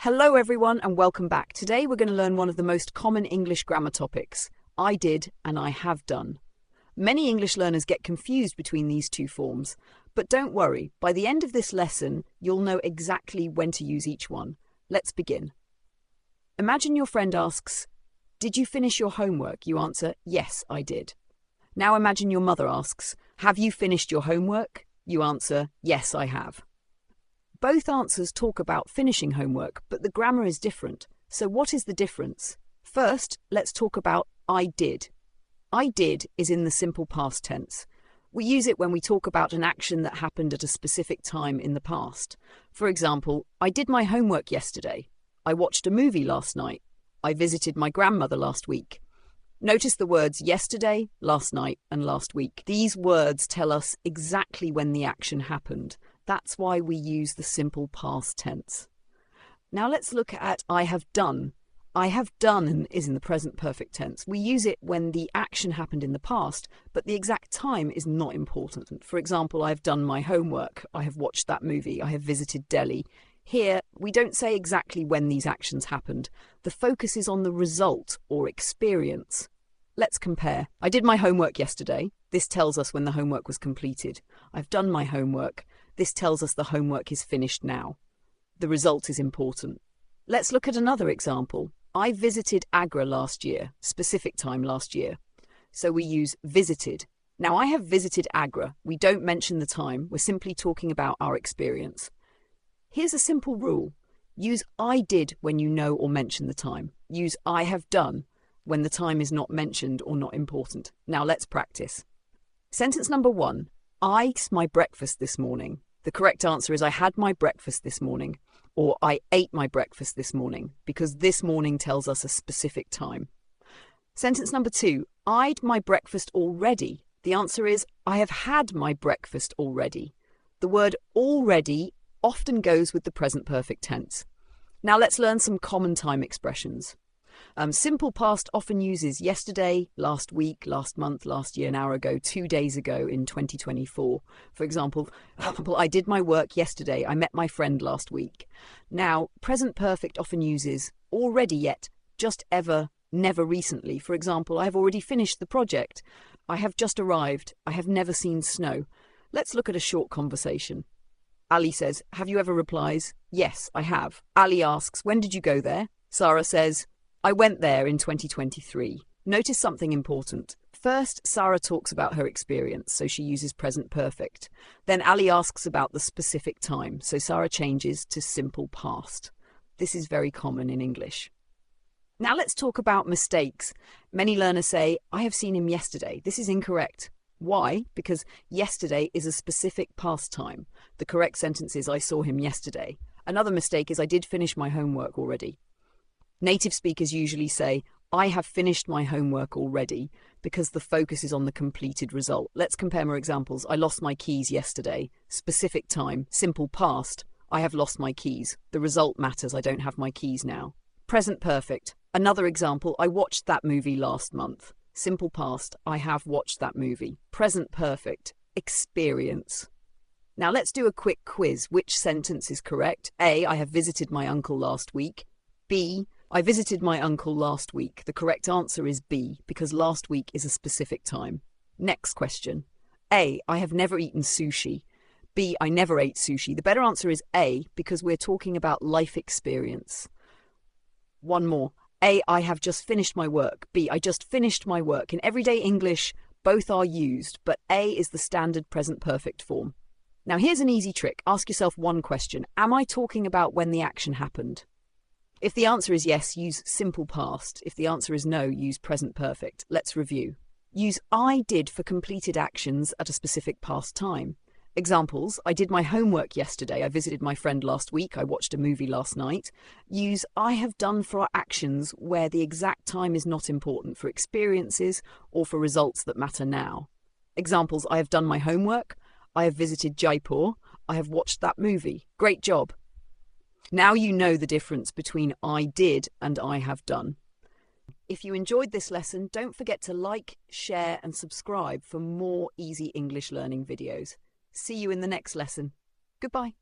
Hello everyone and welcome back. Today we're going to learn one of the most common English grammar topics, I did and I have done. Many English learners get confused between these two forms, but don't worry, by the end of this lesson you'll know exactly when to use each one. Let's begin. Imagine your friend asks, "Did you finish your homework?" You answer, "Yes, I did." Now imagine your mother asks, "Have you finished your homework?" You answer, "Yes, I have." Both answers talk about finishing homework, but the grammar is different. So what is the difference? First, let's talk about I did. I did is in the simple past tense. We use it when we talk about an action that happened at a specific time in the past. For example, I did my homework yesterday. I watched a movie last night. I visited my grandmother last week. Notice the words yesterday, last night, and last week. These words tell us exactly when the action happened. That's why we use the simple past tense. Now let's look at I have done. I have done is in the present perfect tense. We use it when the action happened in the past, but the exact time is not important. For example, I have done my homework. I have watched that movie. I have visited Delhi. Here, we don't say exactly when these actions happened. The focus is on the result or experience. Let's compare. I did my homework yesterday. This tells us when the homework was completed. I've done my homework. This tells us the homework is finished now. The result is important. Let's look at another example. I visited Agra last year, specific time last year. So we use visited. Now I have visited Agra. We don't mention the time. We're simply talking about our experience. Here's a simple rule. Use I did when you know or mention the time. Use I have done when the time is not mentioned or not important. Now let's practice. Sentence number 1. I ate my breakfast this morning. The correct answer is I had my breakfast this morning, or I ate my breakfast this morning, because this morning tells us a specific time. Sentence number 2. I'd my breakfast already. The answer is I have had my breakfast already. The word already often goes with the present perfect tense. Now let's learn some common time expressions. Simple past often uses yesterday, last week, last month, last year, an hour ago, 2 days ago in 2024. For example, I did my work yesterday. I met my friend last week. Now, present perfect often uses already yet, just ever, never recently. For example, I have already finished the project. I have just arrived. I have never seen snow. Let's look at a short conversation. Ali says, "Have you ever?" replies, "Yes, I have." Ali asks, "When did you go there?" Sarah says, "I went there in 2023. Notice something important. First, Sarah talks about her experience, so she uses present perfect. Then Ali asks about the specific time, so Sarah changes to simple past. This is very common in English. Now let's talk about mistakes. Many learners say, "I have seen him yesterday." This is incorrect. Why? Because yesterday is a specific past time. The correct sentence is I saw him yesterday. Another mistake is I did finish my homework already. Native speakers usually say, I have finished my homework already, because the focus is on the completed result. Let's compare more examples. I lost my keys yesterday. Specific time, simple past. I have lost my keys. The result matters. I don't have my keys now. Present perfect. Another example, I watched that movie last month. Simple past, I have watched that movie. Present perfect, experience. Now let's do a quick quiz. Which sentence is correct? A, I have visited my uncle last week. B, I visited my uncle last week. The correct answer is B, because last week is a specific time. Next question. A, I have never eaten sushi. B, I never ate sushi. The better answer is A, because we're talking about life experience. One more. A, I have just finished my work. B, I just finished my work. In everyday English, both are used, but A is the standard present perfect form. Now here's an easy trick. Ask yourself one question. Am I talking about when the action happened? If the answer is yes, use simple past. If the answer is no, use present perfect. Let's review. Use I did for completed actions at a specific past time. Examples, I did my homework yesterday. I visited my friend last week. I watched a movie last night. Use I have done for actions where the exact time is not important, for experiences or for results that matter now. Examples, I have done my homework. I have visited Jaipur. I have watched that movie. Great job. Now you know the difference between I did and I have done. If you enjoyed this lesson, don't forget to like, share and subscribe for more easy English learning videos. See you in the next lesson. Goodbye.